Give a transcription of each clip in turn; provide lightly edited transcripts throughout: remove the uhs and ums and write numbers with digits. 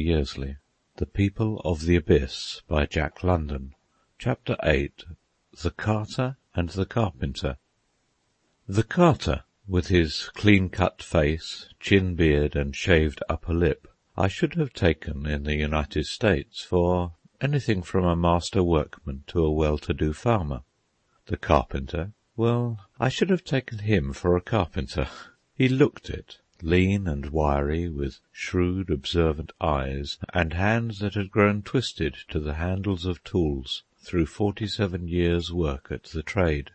Yearsley. The People of the Abyss by Jack London. Chapter 8. The Carter and the Carpenter. The Carter, with his clean-cut face, chin-beard, and shaved upper lip, I should have taken in the United States for anything from a master workman to a well-to-do farmer. The Carpenter, well, I should have taken him for a carpenter. He looked it, lean and wiry, with shrewd, observant eyes, and hands that had grown twisted to the handles of tools through 47 years' work at the trade.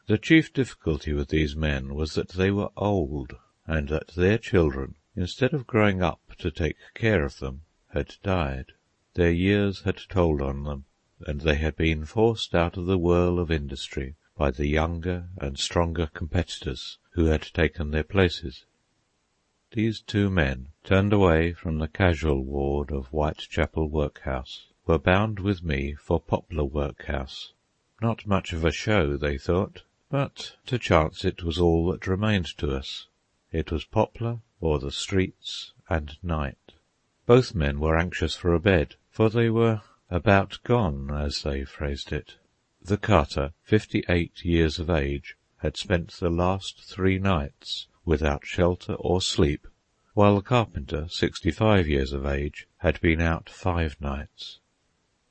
The chief difficulty with these men was that they were old, and that their children, instead of growing up to take care of them, had died. Their years had told on them, and they had been forced out of the whirl of industry by the younger and stronger competitors who had taken their places. These two men, turned away from the casual ward of Whitechapel Workhouse, were bound with me for Poplar Workhouse. Not much of a show, they thought, but to chance it was all that remained to us. It was Poplar or the streets and night. Both men were anxious for a bed, for they were about gone, as they phrased it. The Carter, 58 years of age, had spent the last 3 nights without shelter or sleep, while the Carpenter, 65 years of age, had been out 5 nights.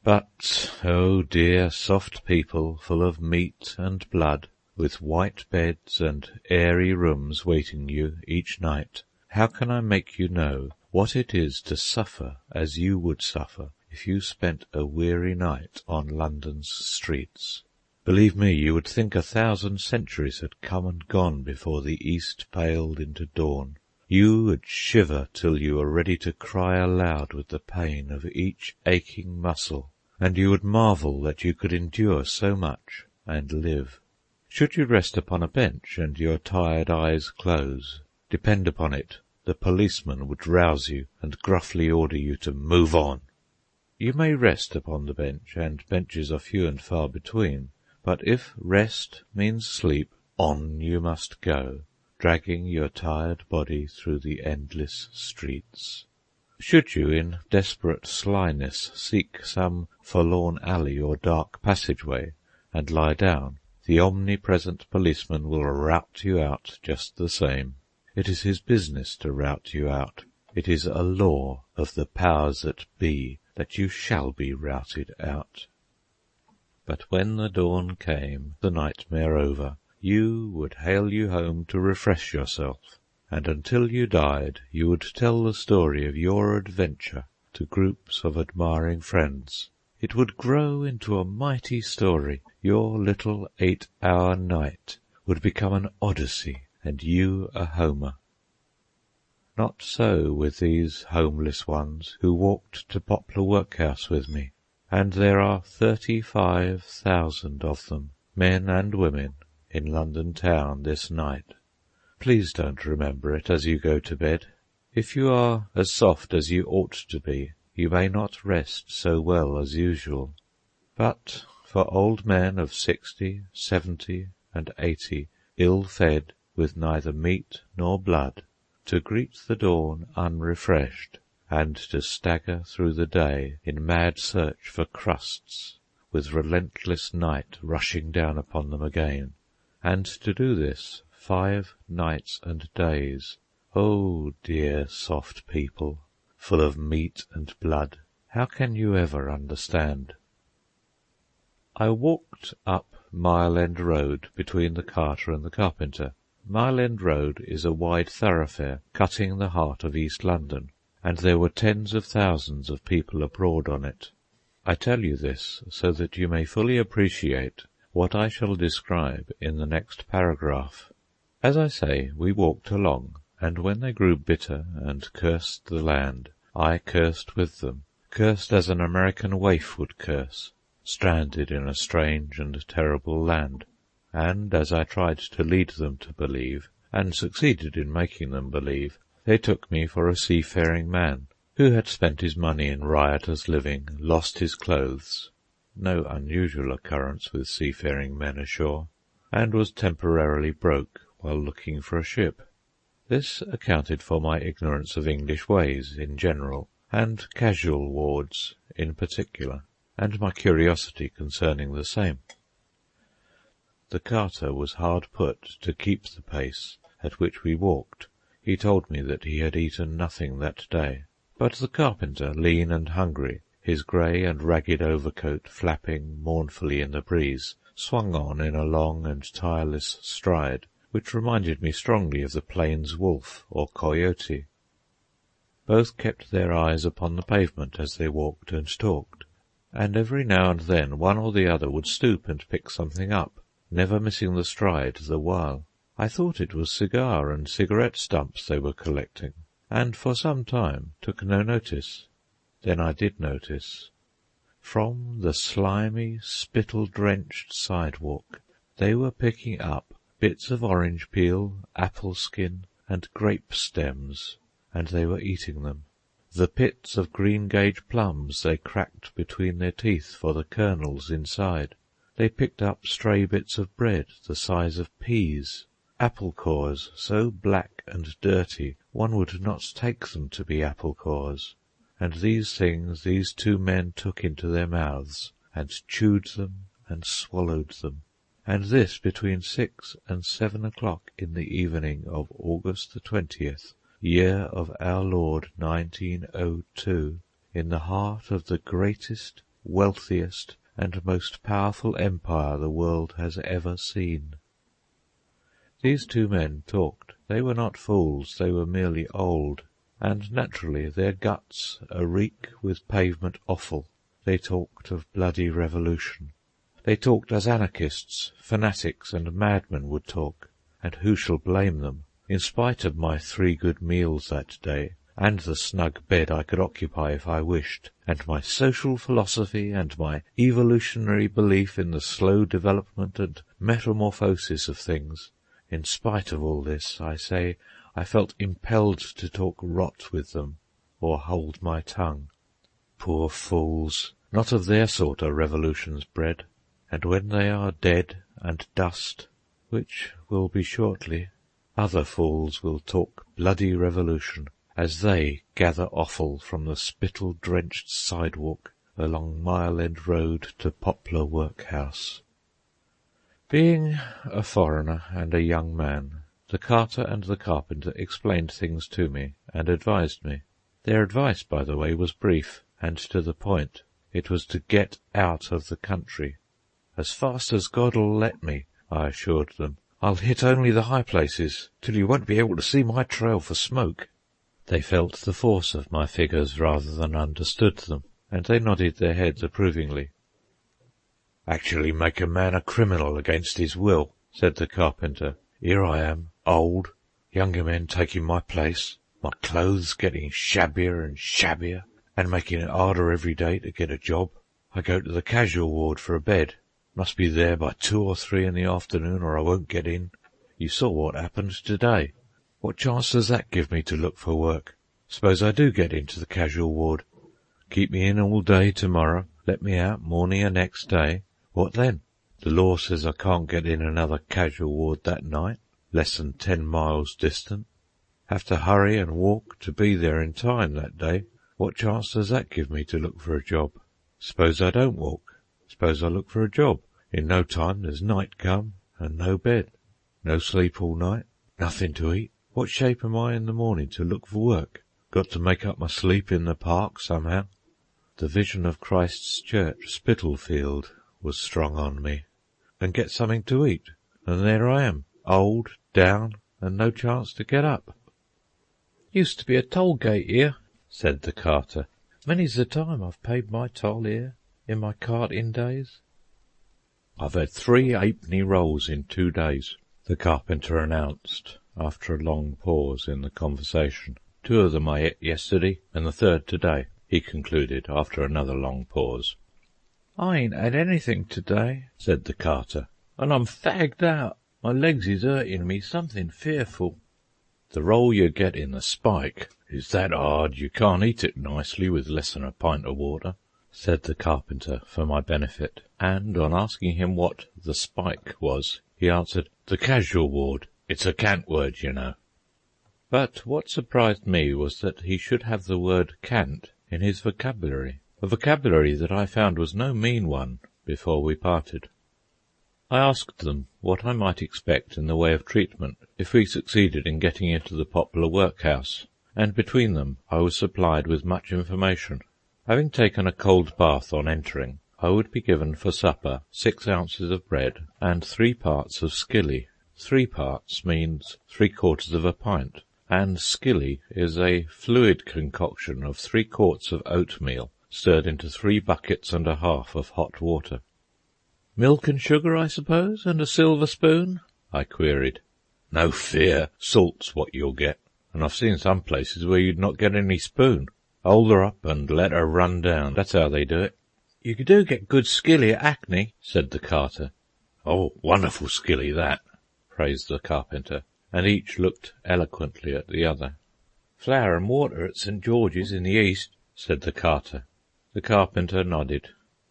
But, oh dear, soft people, full of meat and blood, with white beds and airy rooms waiting you each night, how can I make you know what it is to suffer as you would suffer if you spent a weary night on London's streets? Believe me, you would think 1,000 centuries had come and gone before the east paled into dawn. You would shiver till you were ready to cry aloud with the pain of each aching muscle, and you would marvel that you could endure so much and live. Should you rest upon a bench and your tired eyes close, depend upon it, the policeman would rouse you and gruffly order you to move on. You may rest upon the bench, and benches are few and far between, but if rest means sleep, on you must go, dragging your tired body through the endless streets. Should you, in desperate slyness, seek some forlorn alley or dark passageway, and lie down, the omnipresent policeman will rout you out just the same. It is his business to rout you out. It is a law of the powers that be that you shall be routed out. But when the dawn came, the nightmare over, you would hale you home to refresh yourself, and until you died you would tell the story of your adventure to groups of admiring friends. It would grow into a mighty story. Your little 8-hour night would become an Odyssey, and you a Homer. Not so with these homeless ones who walked to Poplar Workhouse with me, and there are 35,000 of them, men and women, in London town this night. Please don't remember it as you go to bed. If you are as soft as you ought to be, you may not rest so well as usual. But for old men of 60, 70, and 80, ill-fed, with neither meat nor blood, to greet the dawn unrefreshed, and to stagger through the day in mad search for crusts, with relentless night rushing down upon them again, and to do this 5 nights and days. Oh dear soft people, full of meat and blood, how can you ever understand? I walked up Mile End Road between the Carter and the Carpenter. Mile End Road is a wide thoroughfare cutting the heart of East London, and there were tens of thousands of people abroad on it. I tell you this so that you may fully appreciate what I shall describe in the next paragraph. As I say, we walked along, and when they grew bitter and cursed the land, I cursed with them, cursed as an American waif would curse, stranded in a strange and terrible land. And as I tried to lead them to believe, and succeeded in making them believe, they took me for a seafaring man, who had spent his money in riotous living, lost his clothes, no unusual occurrence with seafaring men ashore, and was temporarily broke while looking for a ship. This accounted for my ignorance of English ways in general, and casual wards in particular, and my curiosity concerning the same. The carter was hard put to keep the pace at which we walked. He told me that he had eaten nothing that day, but the carpenter, lean and hungry, his grey and ragged overcoat flapping mournfully in the breeze, swung on in a long and tireless stride, which reminded me strongly of the plains wolf or coyote. Both kept their eyes upon the pavement as they walked and talked, and every now and then one or the other would stoop and pick something up, never missing the stride the while. I thought it was cigar and cigarette stumps they were collecting, and for some time took no notice. Then I did notice. From the slimy, spittle-drenched sidewalk they were picking up bits of orange peel, apple skin, and grape stems, and they were eating them. The pits of green-gage plums they cracked between their teeth for the kernels inside. They picked up stray bits of bread the size of peas, apple cores so black and dirty one would not take them to be apple cores, and these things these two men took into their mouths, and chewed them and swallowed them, and this between 6 and 7 o'clock in the evening of August the 20th, year of our Lord 1902, in the heart of the greatest, wealthiest, and most powerful empire the world has ever seen. These two men talked. They were not fools, they were merely old, and naturally their guts a reek with pavement offal. They talked of bloody revolution. They talked as anarchists, fanatics, and madmen would talk, and who shall blame them? In spite of my 3 good meals that day, and the snug bed I could occupy if I wished, and my social philosophy, and my evolutionary belief in the slow development and metamorphosis of things, in spite of all this, I say, I felt impelled to talk rot with them, or hold my tongue. Poor fools! Not of their sort are revolutions bred, and when they are dead and dust, which will be shortly, other fools will talk bloody revolution, as they gather offal from the spittle-drenched sidewalk along Mile End Road to Poplar Workhouse. Being a foreigner and a young man, the carter and the carpenter explained things to me and advised me. Their advice, by the way, was brief and to the point. It was to get out of the country. As fast as God'll let me, I assured them. I'll hit only the high places, till you won't be able to see my trail for smoke. They felt the force of my figures rather than understood them, and they nodded their heads approvingly. "Actually make a man a criminal against his will," said the carpenter. "Here I am, old, younger men taking my place, my clothes getting shabbier and shabbier, and making it harder every day to get a job. I go to the casual ward for a bed. Must be there by 2 or 3 in the afternoon, or I won't get in. You saw what happened today. What chance does that give me to look for work? Suppose I do get into the casual ward. Keep me in all day tomorrow, let me out morning of next day. What then? The law says I can't get in another casual ward that night, less than 10 miles distant. Have to hurry and walk to be there in time that day. What chance does that give me to look for a job? Suppose I don't walk. Suppose I look for a job. In no time there's night come, and no bed. No sleep all night. Nothing to eat. What shape am I in the morning to look for work? Got to make up my sleep in the park somehow." The vision of Christ's Church, Spitalfield, was strong on me. And get something to eat, and there I am, old, down, and no chance to get up. "Used to be a toll gate here," said the carter. "Many's the time I've paid my toll here, in my carting days." "I've had 3 halfpenny rolls in 2 days," the carpenter announced, after a long pause in the conversation. "2 of them I ate yesterday, and the 3rd today," he concluded, after another long pause. "I ain't had anything to-day," said the carter, "and I'm fagged out. My legs is hurting me something fearful." "The roll you get in the spike is that hard you can't eat it nicely with less than a pint of water," said the carpenter for my benefit, and on asking him what the spike was, he answered, "The casual ward. It's a cant word, you know." But what surprised me was that he should have the word cant in his vocabulary, a vocabulary that I found was no mean one before we parted. I asked them what I might expect in the way of treatment if we succeeded in getting into the Poplar workhouse, and between them I was supplied with much information. Having taken a cold bath on entering, I would be given for supper 6 ounces of bread and 3 parts of skilly. 3 parts means 3/4 of a pint, and skilly is a fluid concoction of 3 quarts of oatmeal stirred into 3 buckets and a half of hot water. "Milk and sugar, I suppose, and a silver spoon?" I queried. "No fear, salt's what you'll get, and I've seen some places where you'd not get any spoon. Hold her up and let her run down, that's how they do it." "You do get good skilly at Hackney," said the carter. "Oh, wonderful skilly, that," praised the carpenter, and each looked eloquently at the other. "Flour and water at St. George's in the east," said the carter. The carpenter nodded.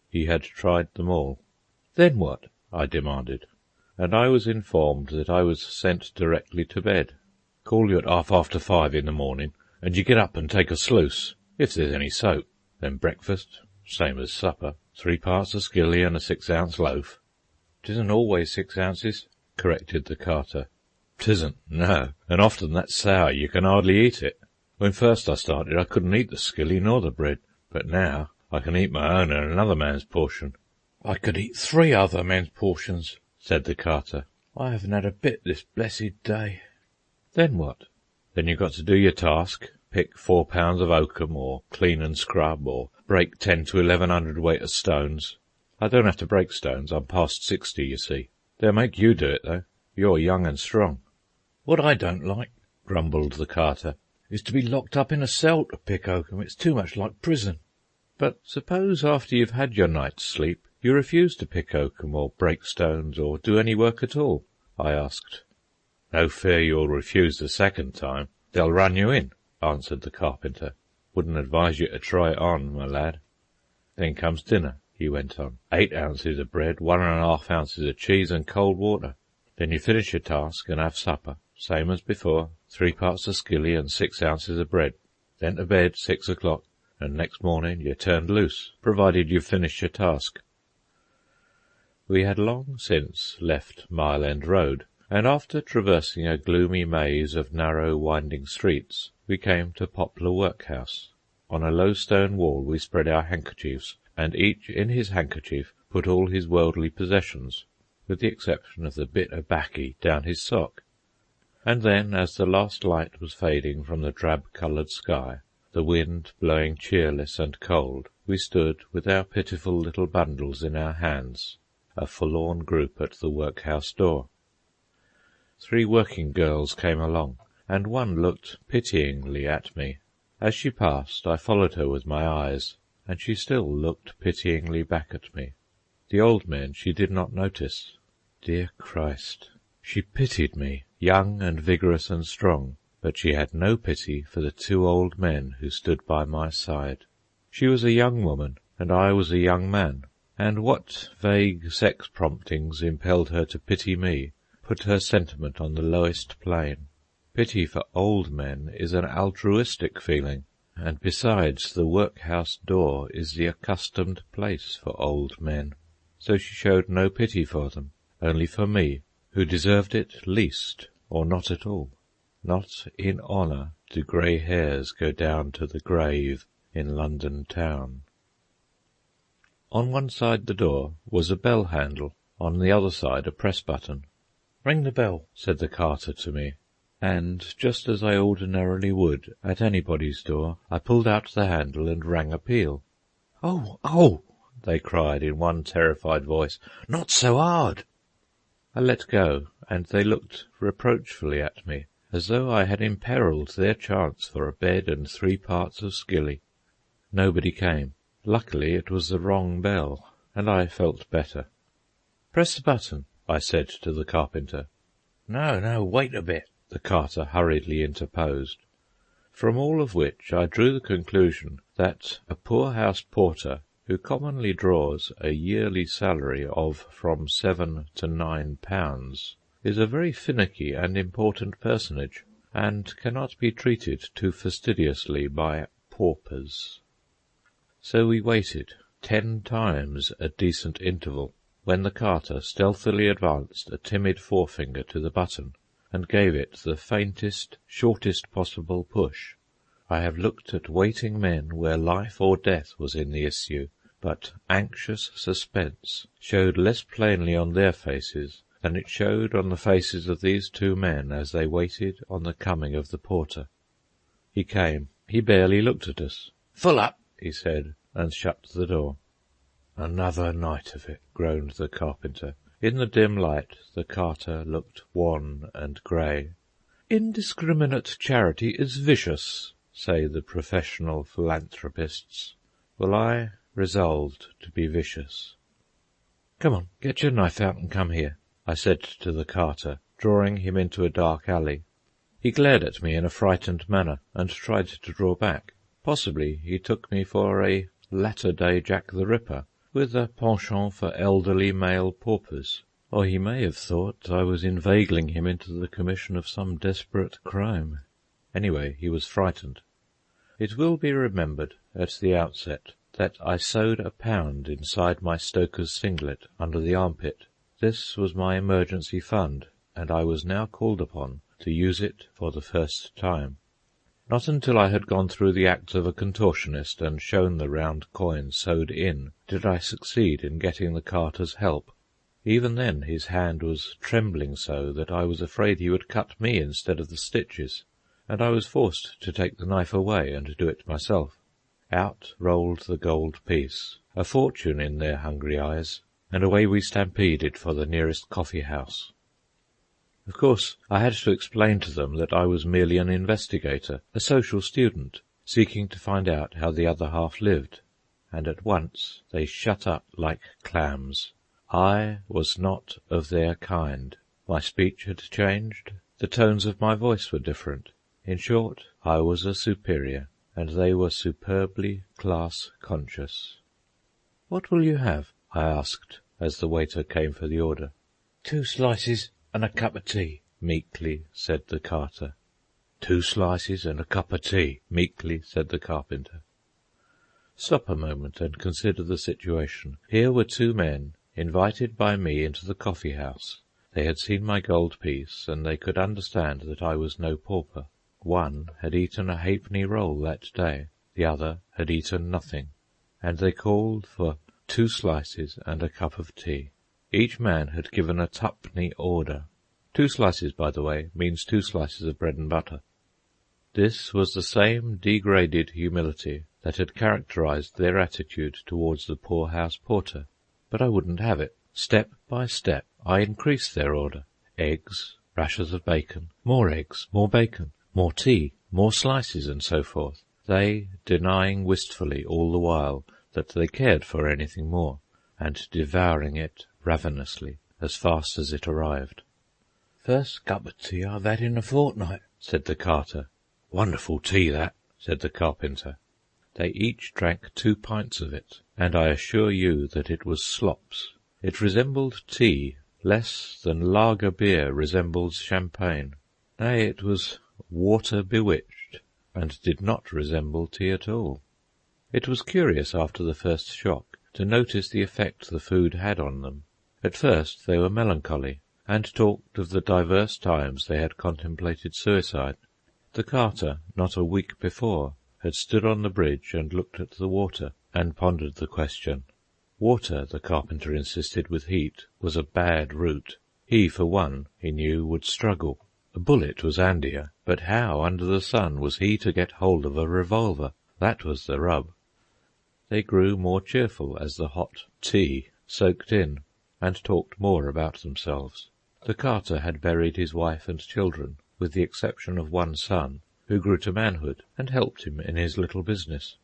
He had tried them all. "Then what?" I demanded, and I was informed that I was sent directly to bed. "Call you at 5:30 in the morning, and you get up and take a sluice, if there's any soap. Then breakfast, same as supper, 3 parts of skilly and a 6-ounce loaf." "'Tisn't always 6 ounces," corrected the carter. "'Tisn't, no, and often that's sour, you can hardly eat it. When first I started I couldn't eat the skilly nor the bread, but now I can eat my own and another man's portion." "I could eat 3 other men's portions," said the carter. "I haven't had a bit this blessed day." "Then what?" "Then you've got to do your task, pick 4 pounds of oakum, or clean and scrub, or break 10 to 1100 weight of stones. I don't have to break stones, I'm past 60, you see. They'll make you do it, though. You're young and strong." "What I don't like," grumbled the carter, "is to be locked up in a cell to pick oakum. It's too much like prison." "But suppose after you've had your night's sleep you refuse to pick oakum, or break stones, or do any work at all?" I asked. "No fear you'll refuse the second time. They'll run you in," answered the carpenter. "Wouldn't advise you to try it on, my lad. Then comes dinner," he went on. 8 ounces of bread, 1½ ounces of cheese, and cold water. Then you finish your task and have supper, same as before, 3 parts of skilly and 6 ounces of bread. Then to bed 6 o'clock, and next morning you're turned loose, provided you've finished your task. We had long since left Mile End Road, and after traversing a gloomy maze of narrow, winding streets, we came to Poplar workhouse. On a low stone wall we spread our handkerchiefs, and each in his handkerchief put all his worldly possessions, with the exception of the bit of baccy down his sock. And then, as the last light was fading from the drab-coloured sky, the wind blowing cheerless and cold, we stood with our pitiful little bundles in our hands, a forlorn group at the workhouse door. 3 working girls came along, and one looked pityingly at me. As she passed, I followed her with my eyes, and she still looked pityingly back at me. The old men she did not notice. Dear Christ! She pitied me, young and vigorous and strong, but she had no pity for the 2 old men who stood by my side. She was a young woman, and I was a young man, and what vague sex promptings impelled her to pity me put her sentiment on the lowest plane. Pity for old men is an altruistic feeling, and besides, the workhouse door is the accustomed place for old men. So she showed no pity for them, only for me, who deserved it least, or not at all. Not in honour do grey hairs go down to the grave in London town. On one side the door was a bell handle, on the other side a press button. "Ring the bell," said the carter to me, and, just as I ordinarily would at anybody's door, I pulled out the handle and rang a peal. "Oh, oh!" they cried in one terrified voice. "Not so hard!" I let go, and they looked reproachfully at me, as though I had imperilled their chance for a bed and 3 parts of skilly. Nobody came. Luckily it was the wrong bell, and I felt better. "Press the button," I said to the carpenter. No, wait a bit," the carter hurriedly interposed. From all of which I drew the conclusion that a poor-house porter, who commonly draws a yearly salary of from £7 to £9, is a very finicky and important personage, and cannot be treated too fastidiously by paupers. So we waited 10 times a decent interval, when the carter stealthily advanced a timid forefinger to the button, and gave it the faintest, shortest possible push. I have looked at waiting men where life or death was in the issue, but anxious suspense showed less plainly on their faces than it showed on the faces of these 2 men as they waited on the coming of the porter. He came. He barely looked at us. "Full up," he said, and shut the door. "Another night of it," groaned the carpenter. In the dim light the carter looked wan and grey. "Indiscriminate charity is vicious," say the professional philanthropists. Well, I resolved to be vicious. "Come on, get your knife out and come here," I said to the carter, drawing him into a dark alley. He glared at me in a frightened manner, and tried to draw back. Possibly he took me for a latter-day Jack the Ripper, with a penchant for elderly male paupers, or he may have thought I was inveigling him into the commission of some desperate crime. Anyway, he was frightened. It will be remembered at the outset that I sewed a pound inside my stoker's singlet under the armpit. This was my emergency fund, and I was now called upon to use it for the first time. Not until I had gone through the acts of a contortionist and shown the round coin sewed in did I succeed in getting the carter's help. Even then his hand was trembling so that I was afraid he would cut me instead of the stitches, and I was forced to take the knife away and do it myself. Out rolled the gold piece, a fortune in their hungry eyes, and away we stampeded for the nearest coffee-house. Of course, I had to explain to them that I was merely an investigator, a social student, seeking to find out how the other half lived, and at once they shut up like clams. I was not of their kind. My speech had changed, the tones of my voice were different. In short, I was a superior, and they were superbly class-conscious. "What will you have?" I asked, as the waiter came for the order. "2 slices and a cup of tea," meekly said the carter. "2 slices and a cup of tea," meekly said the carpenter. Stop a moment and consider the situation. Here were 2 men, invited by me into the coffee-house. They had seen my gold piece, and they could understand that I was no pauper. One had eaten a halfpenny roll that day, the other had eaten nothing, and they called for 2 slices and a cup of tea. Each man had given a twopenny order. 2 slices, by the way, means 2 slices of bread and butter. This was the same degraded humility that had characterized their attitude towards the poorhouse porter. But I wouldn't have it. Step by step I increased their order. Eggs, rashers of bacon, more eggs, more bacon, more tea, more slices, and so forth, they denying wistfully all the while that they cared for anything more, and devouring it ravenously as fast as it arrived. "First cup of tea I've had in a fortnight," said the carter. "Wonderful tea, that," said the carpenter. They each drank 2 pints of it, and I assure you that it was slops. It resembled tea less than lager beer resembles champagne. Nay, it was water bewitched, and did not resemble tea at all. It was curious after the first shock to notice the effect the food had on them. At first they were melancholy, and talked of the divers times they had contemplated suicide. The carter, not a week before, had stood on the bridge and looked at the water, and pondered the question. Water, the carpenter insisted with heat, was a bad route. He, for one, he knew, would struggle. A bullet was handier, but how under the sun was he to get hold of a revolver? That was the rub. They grew more cheerful as the hot tea soaked in, and talked more about themselves. The carter had buried his wife and children, with the exception of one son, who grew to manhood and helped him in his little business.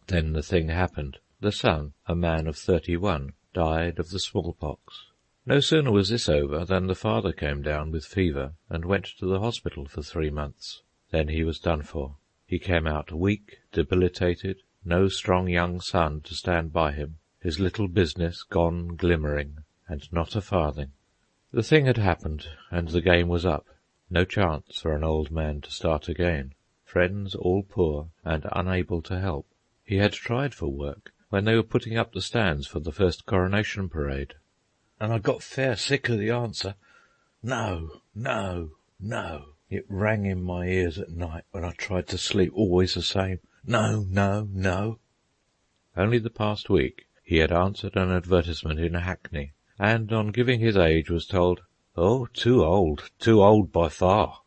Then the thing happened. The son, a man of 31, died of the smallpox. No sooner was this over than the father came down with fever and went to the hospital for 3 months. Then he was done for. He came out weak, debilitated, no strong young son to stand by him, his little business gone glimmering, and not a farthing. The thing had happened, and the game was up. No chance for an old man to start again. Friends all poor and unable to help. He had tried for work when they were putting up the stands for the first coronation parade. And I got fair sick of the answer, "No, no, no." It rang in my ears at night when I tried to sleep, always the same, "No, no, no." Only the past week he had answered an advertisement in a hackney, and on giving his age was told, "Oh, too old by far."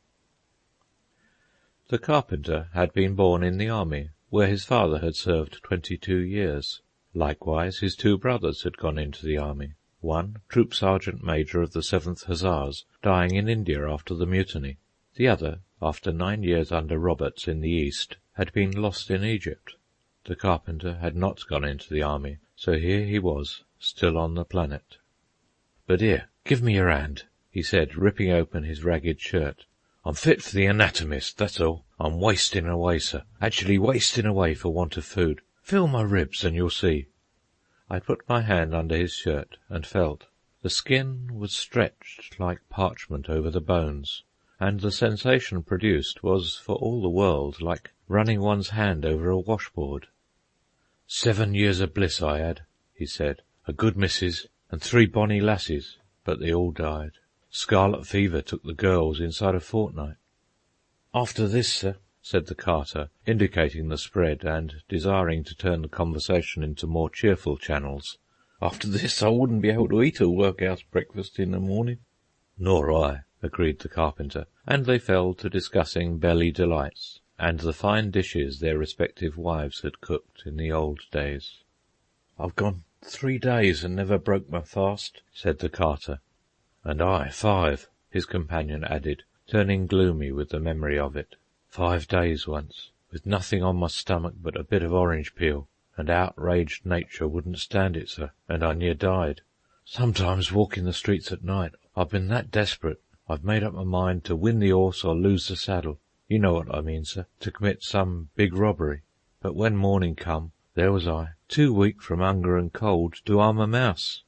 The carpenter had been born in the army, where his father had served 22 years. Likewise his two brothers had gone into the army, one troop sergeant major of the 7th Hussars, dying in India after the mutiny. The other, after 9 years under Roberts in the East, had been lost in Egypt. The carpenter had not gone into the army, so here he was, still on the planet. "But here, give me your hand," he said, ripping open his ragged shirt. "I'm fit for the anatomist, that's all. I'm wasting away, sir, actually wasting away for want of food. Feel my ribs and you'll see." I put my hand under his shirt and felt. The skin was stretched like parchment over the bones, and the sensation produced was for all the world like running one's hand over a washboard. 7 years of bliss I had, he said, a good missus, and 3 bonny lassies, but they all died. Scarlet fever took the girls inside a fortnight. "After this, sir," said the carter, indicating the spread and desiring to turn the conversation into more cheerful channels, "after this I wouldn't be able to eat a workhouse breakfast in the morning." "Nor I," agreed the carpenter, and they fell to discussing belly delights and the fine dishes their respective wives had cooked in the old days. "I've gone 3 days and never broke my fast," said the carter. "And I 5," his companion added, turning gloomy with the memory of it. 5 days once, with nothing on my stomach but a bit of orange peel, and outraged nature wouldn't stand it, sir, and I near died. Sometimes walking the streets at night, I've been that desperate, I've made up my mind to win the horse or lose the saddle. You know what I mean, sir, to commit some big robbery. But when morning come, there was I, too weak from hunger and cold to harm a mouse."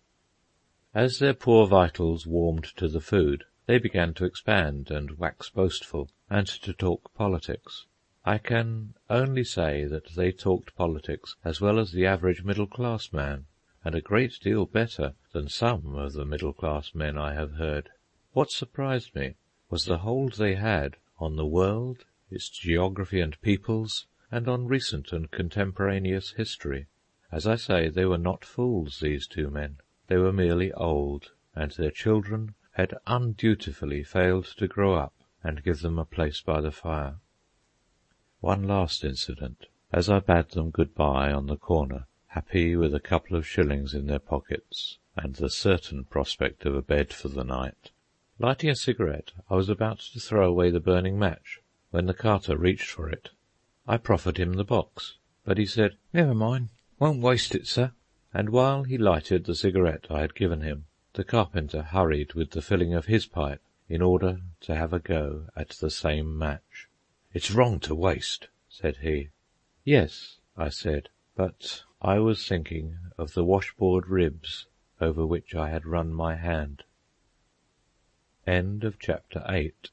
As their poor vitals warmed to the food, they began to expand and wax boastful, and to talk politics. I can only say that they talked politics as well as the average middle-class man, and a great deal better than some of the middle-class men I have heard. What surprised me was the hold they had on the world, its geography and peoples, and on recent and contemporaneous history. As I say, they were not fools, these two men. They were merely old, and their children had undutifully failed to grow up and give them a place by the fire. One last incident. As I bade them good-bye on the corner, happy with a couple of shillings in their pockets and the certain prospect of a bed for the night, lighting a cigarette, I was about to throw away the burning match, when the carter reached for it. I proffered him the box, but he said, "Never mind, won't waste it, sir." And while he lighted the cigarette I had given him, the carpenter hurried with the filling of his pipe in order to have a go at the same match. "It's wrong to waste," said he. "Yes," I said, but I was thinking of the washboard ribs over which I had run my hand. End of chapter 8.